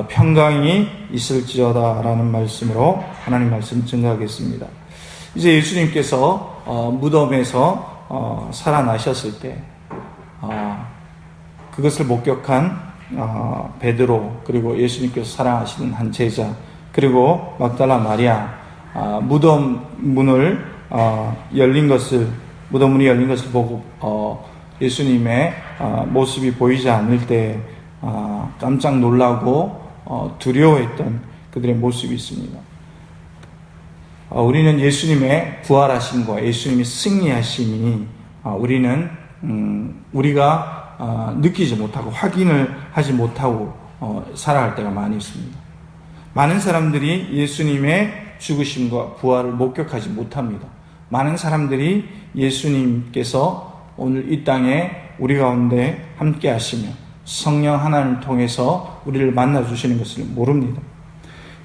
평강이 있을지어다라는 말씀으로 하나님 말씀 증거하겠습니다. 이제 예수님께서 무덤에서 살아나셨을 때 그것을 목격한 베드로, 그리고 예수님께서 사랑하시는 한 제자, 그리고 막달라 마리아, 무덤 문이 열린 것을 보고 예수님의 모습이 보이지 않을 때 깜짝 놀라고 두려워했던 그들의 모습이 있습니다. 우리는 예수님의 부활하심과 예수님의 승리하심이 우리가 느끼지 못하고 확인을 하지 못하고 살아갈 때가 많이 있습니다. 많은 사람들이 예수님의 죽으심과 부활을 목격하지 못합니다. 많은 사람들이 예수님께서 오늘 이 땅에 우리 가운데 함께 하시며 성령 하나님을 통해서 우리를 만나주시는 것을 모릅니다.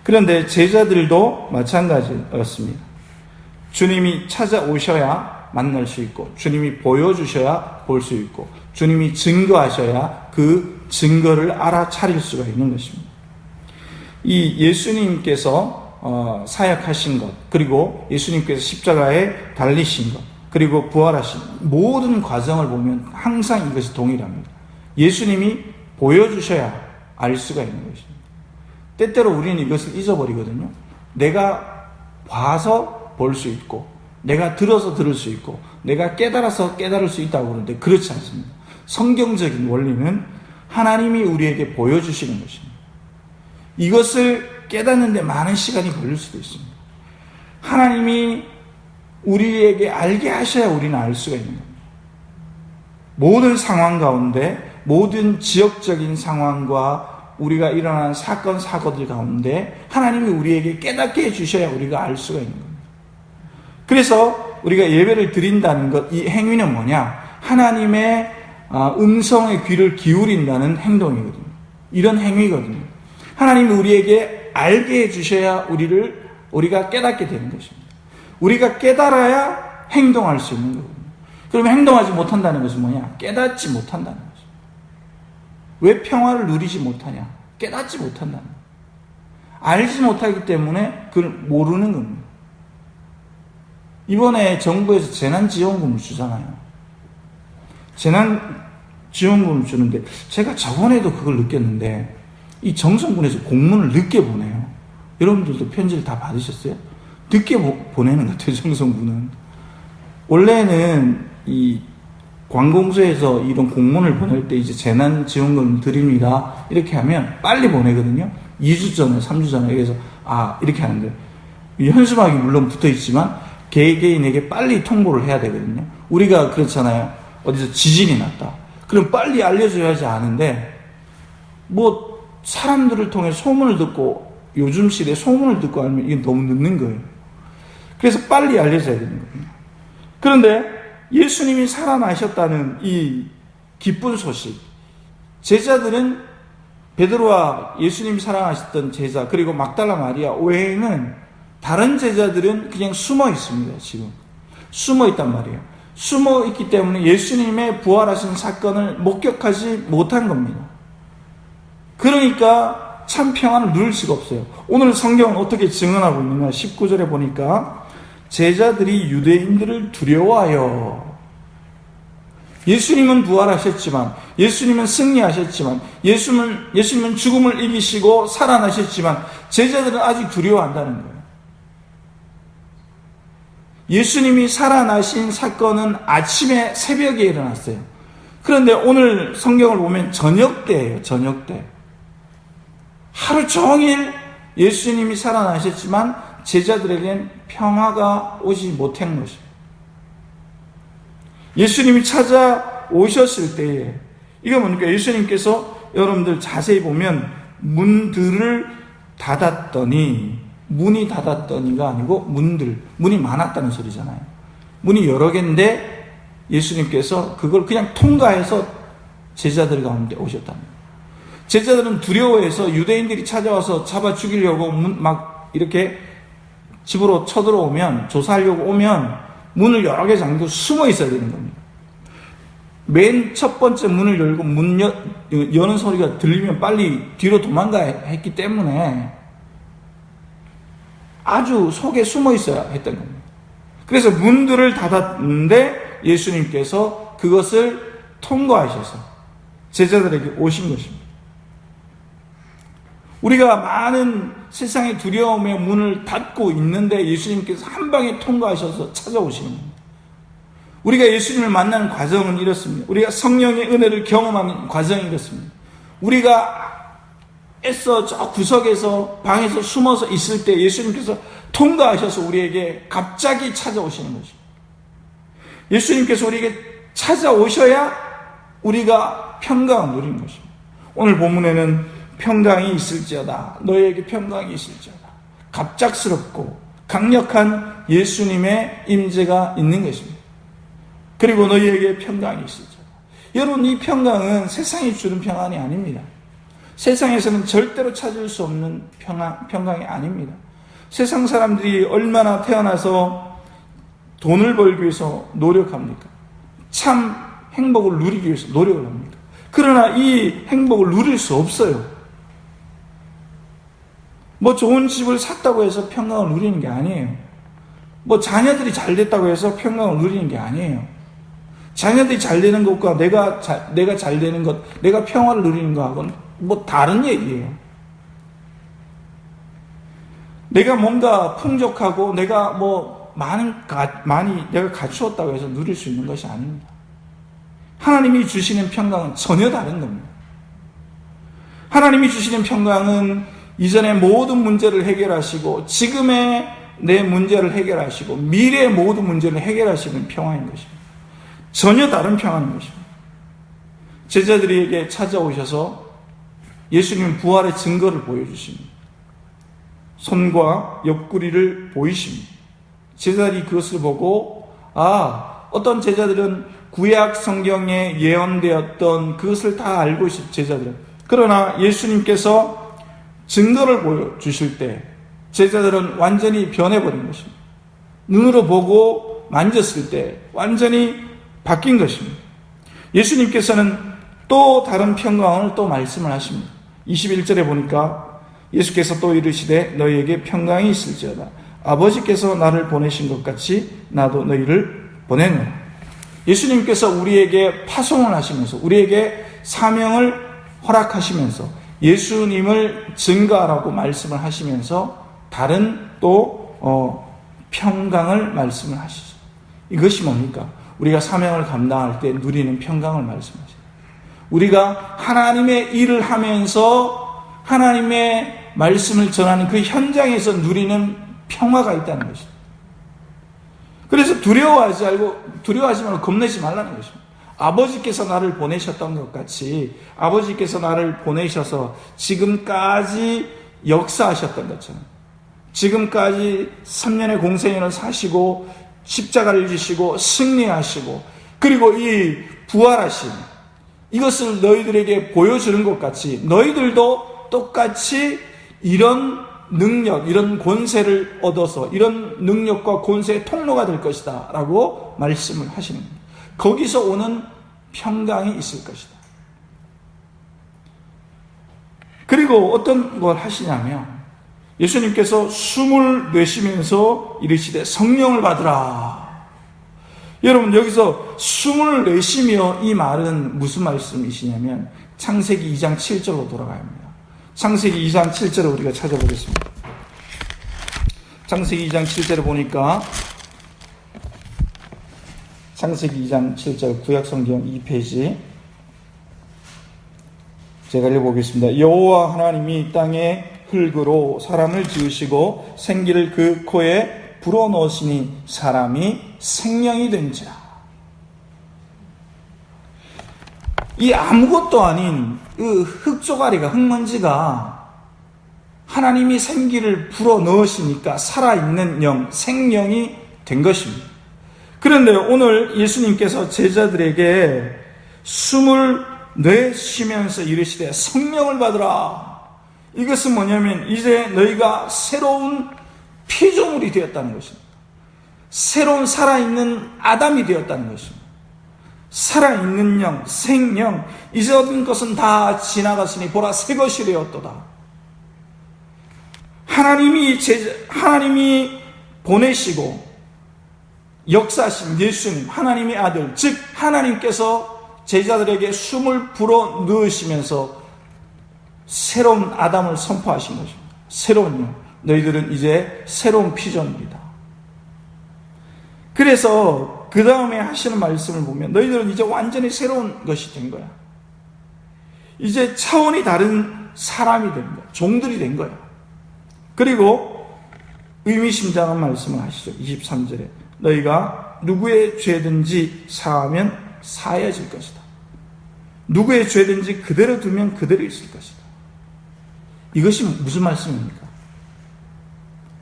그런데 제자들도 마찬가지였습니다. 주님이 찾아오셔야 만날 수 있고, 주님이 보여주셔야 볼 수 있고, 주님이 증거하셔야 그 증거를 알아차릴 수가 있는 것입니다. 이 예수님께서 사역하신 것, 그리고 예수님께서 십자가에 달리신 것, 그리고 부활하신 모든 과정을 보면 항상 이것이 동일합니다. 예수님이 보여주셔야 알 수가 있는 것입니다. 때때로 우리는 이것을 잊어버리거든요. 내가 봐서 볼 수 있고, 내가 들어서 들을 수 있고, 내가 깨달아서 깨달을 수 있다고 그러는데 그렇지 않습니다. 성경적인 원리는 하나님이 우리에게 보여주시는 것입니다. 이것을 깨닫는데 많은 시간이 걸릴 수도 있습니다. 하나님이 우리에게 알게 하셔야 우리는 알 수가 있는 겁니다. 모든 상황 가운데, 모든 지역적인 상황과 우리가 일어난 사건, 사고들 가운데 하나님이 우리에게 깨닫게 해주셔야 우리가 알 수가 있는 겁니다. 그래서 우리가 예배를 드린다는 것, 이 행위는 뭐냐? 하나님의 음성의 귀를 기울인다는 행동이거든요. 이런 행위거든요. 하나님이 우리에게 알게 해주셔야 우리가 깨닫게 되는 것입니다. 우리가 깨달아야 행동할 수 있는 거거든요. 그러면 행동하지 못한다는 것은 뭐냐? 깨닫지 못한다는 것입니다. 왜 평화를 누리지 못하냐? 깨닫지 못한다는 거예요. 알지 못하기 때문에 그걸 모르는 겁니다. 이번에 정부에서 재난지원금을 주잖아요. 재난지원금을 주는데 제가 저번에도 그걸 느꼈는데 이 정성군에서 공문을 늦게 보내요. 여러분들도 편지를 다 받으셨어요? 늦게 보내는 것 같아요. 정성군은 원래는 이 관공서에서 이런 공문을 보낼 때 이제 재난지원금 드립니다 이렇게 하면 빨리 보내거든요. 2주 전에 3주 전에. 그래서 이렇게 하는데 현수막이 물론 붙어있지만 개개인에게 빨리 통보를 해야 되거든요. 우리가 그렇잖아요. 어디서 지진이 났다, 그럼 빨리 알려줘야지 아는데 사람들을 통해 소문을 듣고, 요즘 시대에 소문을 듣고 알면 이게 너무 늦는 거예요. 그래서 빨리 알려줘야 되는 거예요. 그런데 예수님이 살아나셨다는 이 기쁜 소식, 제자들은 베드로와 예수님이 사랑하셨던 제자, 그리고 막달라 마리아 외에는 다른 제자들은 그냥 숨어 있습니다. 지금 숨어 있단 말이에요. 숨어 있기 때문에 예수님의 부활하신 사건을 목격하지 못한 겁니다. 그러니까 참 평안을 누릴 수가 없어요. 오늘 성경은 어떻게 증언하고 있느냐? 19절에 보니까 제자들이 유대인들을 두려워하여, 예수님은 부활하셨지만, 예수님은 승리하셨지만, 예수님은 죽음을 이기시고 살아나셨지만 제자들은 아직 두려워한다는 거예요. 예수님이 살아나신 사건은 아침에 새벽에 일어났어요. 그런데 오늘 성경을 보면 저녁 때예요. 저녁 때. 하루 종일 예수님이 살아나셨지만 제자들에겐 평화가 오지 못한 것입니다. 예수님이 찾아오셨을 때에, 이거 뭡니까? 예수님께서 여러분들 자세히 보면 문들을 닫았더니, 문이 닫았더니가 아니고 문이 많았다는 소리잖아요. 문이 여러 개인데 예수님께서 그걸 그냥 통과해서 제자들 가운데 오셨답니다. 제자들은 두려워해서 유대인들이 찾아와서 잡아 죽이려고 막 이렇게 집으로 쳐들어오면, 조사하려고 오면 문을 여러 개 잠그고 숨어 있어야 되는 겁니다. 맨 첫 번째 문을 열고 여는 소리가 들리면 빨리 뒤로 도망가야 했기 때문에 아주 속에 숨어 있어야 했던 겁니다. 그래서 문들을 닫았는데 예수님께서 그것을 통과하셔서 제자들에게 오신 것입니다. 우리가 많은 세상의 두려움의 문을 닫고 있는데 예수님께서 한 방에 통과하셔서 찾아오시는 겁니다. 우리가 예수님을 만나는 과정은 이렇습니다. 우리가 성령의 은혜를 경험하는 과정이 이렇습니다. 우리가 애써 저 구석에서 방에서 숨어서 있을 때 예수님께서 통과하셔서 우리에게 갑자기 찾아오시는 것입니다. 예수님께서 우리에게 찾아오셔야 우리가 평강을 누리는 것입니다. 오늘 본문에는 평강이 있을지어다, 너희에게 평강이 있을지어다, 갑작스럽고 강력한 예수님의 임재가 있는 것입니다. 그리고 너희에게 평강이 있을지어다. 여러분, 이 평강은 세상이 주는 평안이 아닙니다. 세상에서는 절대로 찾을 수 없는 평강이 아닙니다. 세상 사람들이 얼마나 태어나서 돈을 벌기 위해서 노력합니까? 참 행복을 누리기 위해서 노력을 합니다. 그러나 이 행복을 누릴 수 없어요. 뭐 좋은 집을 샀다고 해서 평강을 누리는 게 아니에요. 뭐 자녀들이 잘 됐다고 해서 평강을 누리는 게 아니에요. 자녀들이 잘 되는 것과 내가 잘 되는 것, 내가 평화를 누리는 것하고는 뭐 다른 얘기예요. 내가 뭔가 풍족하고 내가 뭐 많이 내가 갖추었다고 해서 누릴 수 있는 것이 아닙니다. 하나님이 주시는 평강은 전혀 다른 겁니다. 하나님이 주시는 평강은 이전의 모든 문제를 해결하시고 지금의 내 문제를 해결하시고 미래의 모든 문제를 해결하시는 평화인 것입니다. 전혀 다른 평화인 것입니다. 제자들에게 찾아오셔서 예수님 부활의 증거를 보여주십니다. 손과 옆구리를 보이십니다. 제자들이 그것을 보고 어떤 제자들은 구약 성경에 예언되었던 그것을 다 알고 있을 제자들은, 그러나 예수님께서 증거를 보여주실 때 제자들은 완전히 변해버린 것입니다. 눈으로 보고 만졌을 때 완전히 바뀐 것입니다. 예수님께서는 또 다른 평강을 또 말씀을 하십니다. 21절에 보니까 예수께서 또 이르시되 너희에게 평강이 있을지어다. 아버지께서 나를 보내신 것 같이 나도 너희를 보내노라. 예수님께서 우리에게 파송을 하시면서 우리에게 사명을 허락하시면서 예수님을 증거하라고 말씀을 하시면서 다른 또 평강을 말씀을 하시죠. 이것이 뭡니까? 우리가 사명을 감당할 때 누리는 평강을 말씀하시죠. 우리가 하나님의 일을 하면서 하나님의 말씀을 전하는 그 현장에서 누리는 평화가 있다는 것입니다. 그래서 두려워하지 말고 겁내지 말라는 것입니다. 아버지께서 나를 보내셨던 것 같이 아버지께서 나를 보내셔서 지금까지 역사하셨던 것처럼 지금까지 3년의 공생애를 사시고 십자가를 지시고 승리하시고 그리고 이 부활하신 이것을 너희들에게 보여주는 것 같이 너희들도 똑같이 이런 능력, 이런 권세를 얻어서 이런 능력과 권세의 통로가 될 것이다 라고 말씀을 하시는 겁니다. 거기서 오는 평강이 있을 것이다. 그리고 어떤 걸 하시냐면 예수님께서 숨을 내쉬면서 이르시되 성령을 받으라. 여러분 여기서 숨을 내쉬며 이 말은 무슨 말씀이시냐면 창세기 2장 7절로 돌아가야 합니다. 창세기 2장 7절을 우리가 찾아보겠습니다. 창세기 2장 7절을 보니까 창세기 2장 7절 구약성경 2페이지 제가 읽어보겠습니다. 여호와 하나님이 땅에 흙으로 사람을 지으시고 생기를 그 코에 불어넣으시니 사람이 생명이 된지라. 이 아무것도 아닌 그 흙조가리가 흙먼지가 하나님이 생기를 불어넣으시니까 살아있는 영, 생명이 된 것입니다. 그런데 오늘 예수님께서 제자들에게 숨을 내쉬면서 이르시되 성령을 받으라. 이것은 뭐냐면 이제 너희가 새로운 피조물이 되었다는 것입니다. 새로운 살아있는 아담이 되었다는 것입니다. 살아있는 영, 생명, 이제 얻은 것은 다 지나갔으니 보라 새 것이 되었도다. 하나님이 보내시고 역사하신 예수님, 하나님의 아들, 즉 하나님께서 제자들에게 숨을 불어 넣으시면서 새로운 아담을 선포하신 것입니다. 새로운 영, 너희들은 이제 새로운 피조물이다. 그래서 그 다음에 하시는 말씀을 보면 너희들은 이제 완전히 새로운 것이 된 거야. 이제 차원이 다른 사람이 된 거야. 종들이 된 거야. 그리고 의미심장한 말씀을 하시죠. 23절에 너희가 누구의 죄든지 사하면 사해질 것이다. 누구의 죄든지 그대로 두면 그대로 있을 것이다. 이것이 무슨 말씀입니까?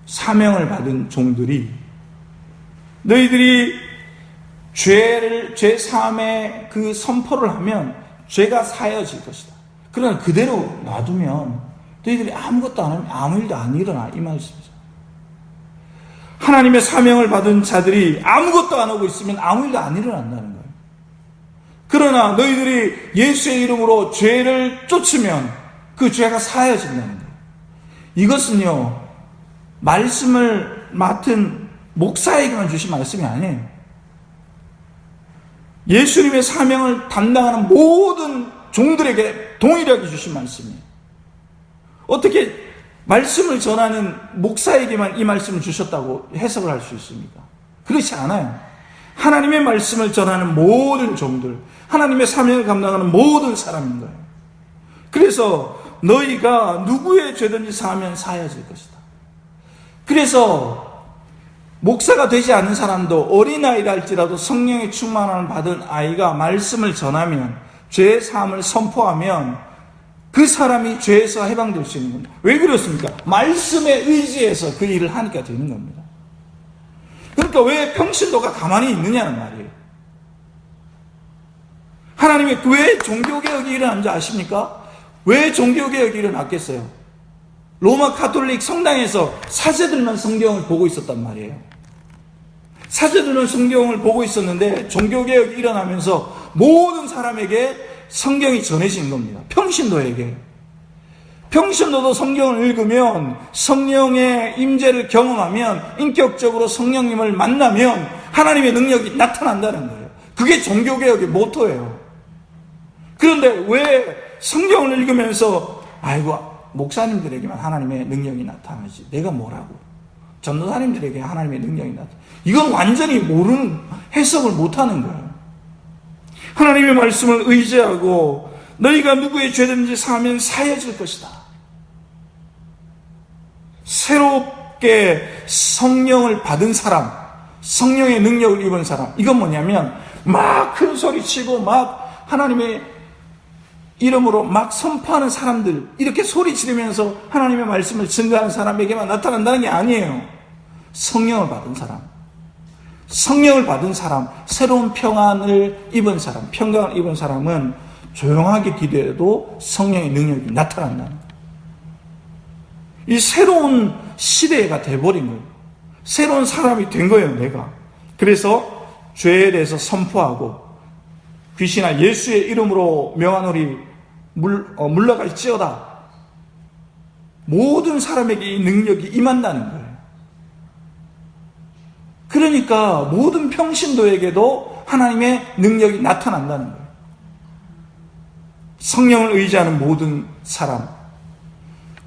사명을 받은 종들이 너희들이 죄 사함의 그 선포를 하면 죄가 사해질 것이다. 그러나 그대로 놔두면 너희들이 아무것도 안 하면 아무 일도 안 일어나, 이 말씀이죠. 하나님의 사명을 받은 자들이 아무것도 안 하고 있으면 아무 일도 안 일어난다는 거예요. 그러나 너희들이 예수의 이름으로 죄를 쫓으면 그 죄가 사해진다는 거예요. 이것은요, 말씀을 맡은 목사에게만 주신 말씀이 아니에요. 예수님의 사명을 담당하는 모든 종들에게 동일하게 주신 말씀이에요. 어떻게 말씀을 전하는 목사에게만 이 말씀을 주셨다고 해석을 할 수 있습니까? 그렇지 않아요. 하나님의 말씀을 전하는 모든 종들, 하나님의 사명을 감당하는 모든 사람인 거예요. 그래서 너희가 누구의 죄든지 사하면 사해질 것이다. 그래서 목사가 되지 않은 사람도 어린아이라 할지라도 성령의 충만함을 받은 아이가 말씀을 전하면, 죄 사함을 선포하면 그 사람이 죄에서 해방될 수 있는 겁니다. 왜 그렇습니까? 말씀에 의지해서 그 일을 하니까 되는 겁니다. 그러니까 왜 평신도가 가만히 있느냐는 말이에요. 하나님이 왜 종교개혁이 일어난지 아십니까? 왜 종교개혁이 일어났겠어요? 로마 가톨릭 성당에서 사제들만 성경을 보고 있었단 말이에요. 사제들은 성경을 보고 있었는데 종교개혁이 일어나면서 모든 사람에게 성경이 전해진 겁니다. 평신도에게. 평신도도 성경을 읽으면, 성령의 임재를 경험하면, 인격적으로 성령님을 만나면 하나님의 능력이 나타난다는 거예요. 그게 종교개혁의 모토예요. 그런데 왜 성경을 읽으면서 아이고 목사님들에게만 하나님의 능력이 나타나지 내가 뭐라고, 전도사님들에게 하나님의 능력이 나타나, 이건 완전히 모르는, 해석을 못하는 거예요. 하나님의 말씀을 의지하고 너희가 누구의 죄든지 사하면 사해질 것이다. 새롭게 성령을 받은 사람, 성령의 능력을 입은 사람, 이건 뭐냐면 막 큰 소리 치고 막 하나님의 이름으로 막 선포하는 사람들, 이렇게 소리 지르면서 하나님의 말씀을 증거하는 사람에게만 나타난다는 게 아니에요. 성령을 받은 사람, 성령을 받은 사람, 새로운 평안을 입은 사람, 평강을 입은 사람은 조용하게 기도해도 성령의 능력이 나타난다는 거예요. 이 새로운 시대가 돼버린 거예요. 새로운 사람이 된 거예요, 내가. 그래서 죄에 대해서 선포하고 귀신아 예수의 이름으로 명하노니 물러갈지어다. 모든 사람에게 이 능력이 임한다는 거예요. 그러니까 모든 평신도에게도 하나님의 능력이 나타난다는 거예요. 성령을 의지하는 모든 사람.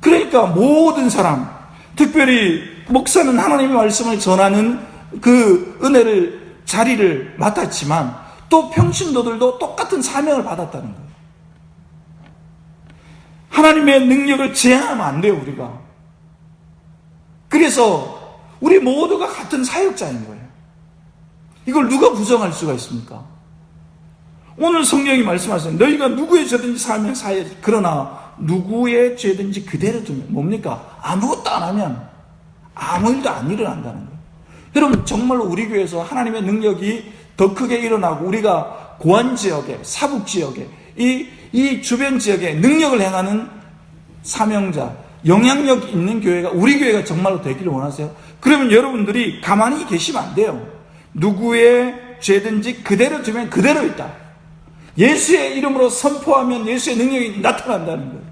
그러니까 모든 사람, 특별히 목사는 하나님의 말씀을 전하는 그 은혜를, 자리를 맡았지만 또 평신도들도 똑같은 사명을 받았다는 거예요. 하나님의 능력을 제한하면 안 돼요, 우리가. 그래서 우리 모두가 같은 사역자인 거예요. 이걸 누가 부정할 수가 있습니까? 오늘 성령이 말씀하시는 너희가 누구의 죄든지 사하면 사해야지. 그러나 누구의 죄든지 그대로 두면 뭡니까? 아무것도 안 하면 아무 일도 안 일어난다는 거예요. 여러분 정말로 우리 교회에서 하나님의 능력이 더 크게 일어나고 우리가 고안지역에, 사북지역에, 이 주변 지역에 능력을 행하는 사명자, 영향력 있는 교회가 우리 교회가 정말로 되기를 원하세요? 그러면 여러분들이 가만히 계시면 안 돼요. 누구의 죄든지 그대로 두면 그대로 있다. 예수의 이름으로 선포하면 예수의 능력이 나타난다는 거예요.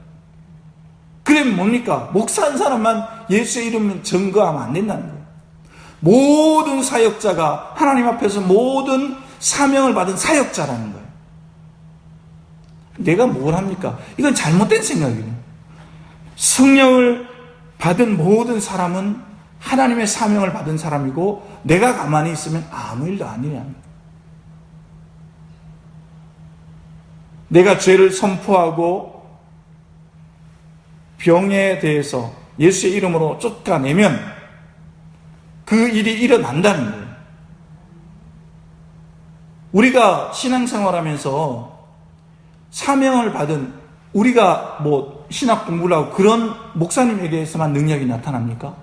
그러면 뭡니까? 목사한 사람만 예수의 이름을 증거하면 안 된다는 거예요. 모든 사역자가 하나님 앞에서 모든 사명을 받은 사역자라는 거예요. 내가 뭘 합니까? 이건 잘못된 생각이에요. 성령을 받은 모든 사람은 하나님의 사명을 받은 사람이고, 내가 가만히 있으면 아무 일도 아니라는 거예요. 내가 죄를 선포하고 병에 대해서 예수의 이름으로 쫓아내면 그 일이 일어난다는 거예요. 우리가 신앙생활하면서 사명을 받은, 우리가 뭐 신학 공부를 하고 그런 목사님에게서만 능력이 나타납니까?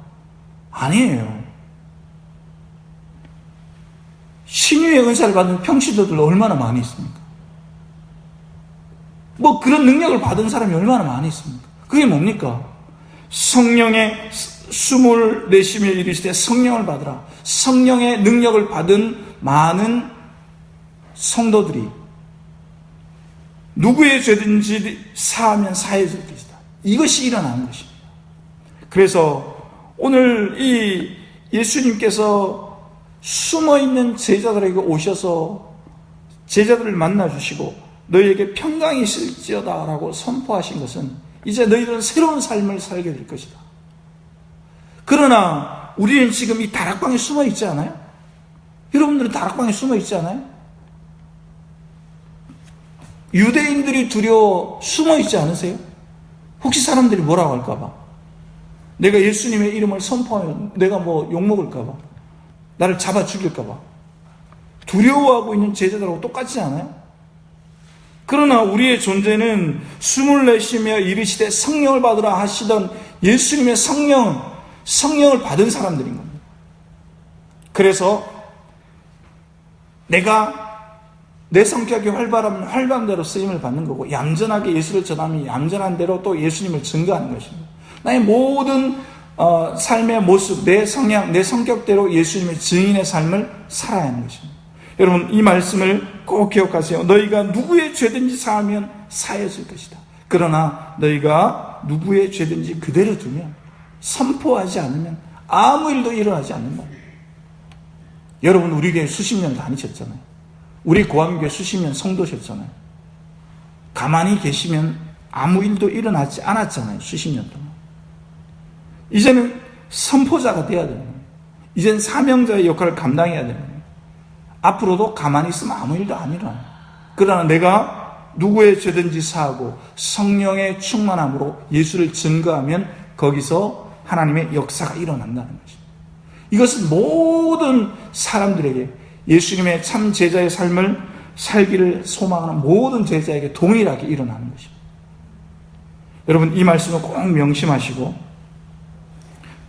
아니에요. 신유의 은사를 받은 평신도들 얼마나 많이 있습니까? 뭐 그런 능력을 받은 사람이 얼마나 많이 있습니까? 그게 뭡니까? 성령의 숨을 내쉬며 이르시되 성령을 받으라. 성령의 능력을 받은 많은 성도들이 누구의 죄든지 사하면 사해질 것이다. 이것이 일어나는 것입니다. 그래서 오늘 이 예수님께서 숨어있는 제자들에게 오셔서 제자들을 만나주시고 너희에게 평강이 있을지어다 라고 선포하신 것은 이제 너희들은 새로운 삶을 살게 될 것이다. 그러나 우리는 지금 이 다락방에 숨어 있지 않아요? 여러분들은 다락방에 숨어 있지 않아요? 유대인들이 두려워 숨어 있지 않으세요? 혹시 사람들이 뭐라고 할까봐, 내가 예수님의 이름을 선포하면 내가 뭐 욕먹을까봐, 나를 잡아 죽일까봐 두려워하고 있는 제자들하고 똑같지 않아요? 그러나 우리의 존재는 숨을 내쉬며 이르시되 성령을 받으라 하시던 예수님의 성령을 받은 사람들인 겁니다. 그래서 내가 내 성격이 활발하면 활발한 대로 쓰임을 받는 거고, 얌전하게 예수를 전하면 얌전한 대로 또 예수님을 증거하는 것입니다. 나의 모든 삶의 모습, 내 성향, 내 성격대로 예수님의 증인의 삶을 살아야 하는 것입니다. 여러분, 이 말씀을 꼭 기억하세요. 너희가 누구의 죄든지 사하면 사해질 것이다. 그러나 너희가 누구의 죄든지 그대로 두면, 선포하지 않으면 아무 일도 일어나지 않는다. 여러분, 우리 교회 수십 년 다니셨잖아요. 우리 고암교회 수십 년 성도셨잖아요. 가만히 계시면 아무 일도 일어나지 않았잖아요. 수십 년 동안. 이제는 선포자가 돼야 되는 거예요. 이제는 사명자의 역할을 감당해야 되는 거예요. 앞으로도 가만히 있으면 아무 일도 안 일어나요. 그러나 내가 누구의 죄든지 사하고 성령의 충만함으로 예수를 증거하면 거기서 하나님의 역사가 일어난다는 것입니다. 이것은 모든 사람들에게, 예수님의 참 제자의 삶을 살기를 소망하는 모든 제자에게 동일하게 일어나는 것입니다. 여러분, 이 말씀을 꼭 명심하시고,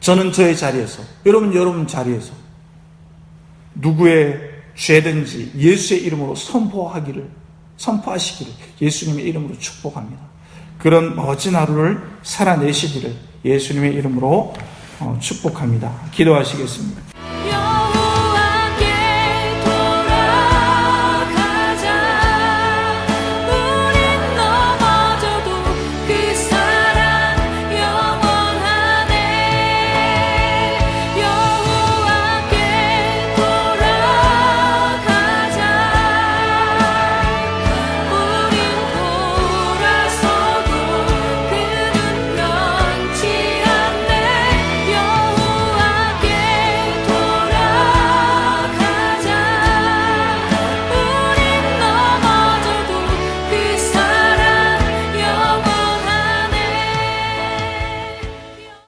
저는 저의 자리에서, 여러분 자리에서 누구의 죄든지 예수의 이름으로 선포하시기를 예수님의 이름으로 축복합니다. 그런 멋진 하루를 살아내시기를 예수님의 이름으로 축복합니다. 기도하시겠습니다.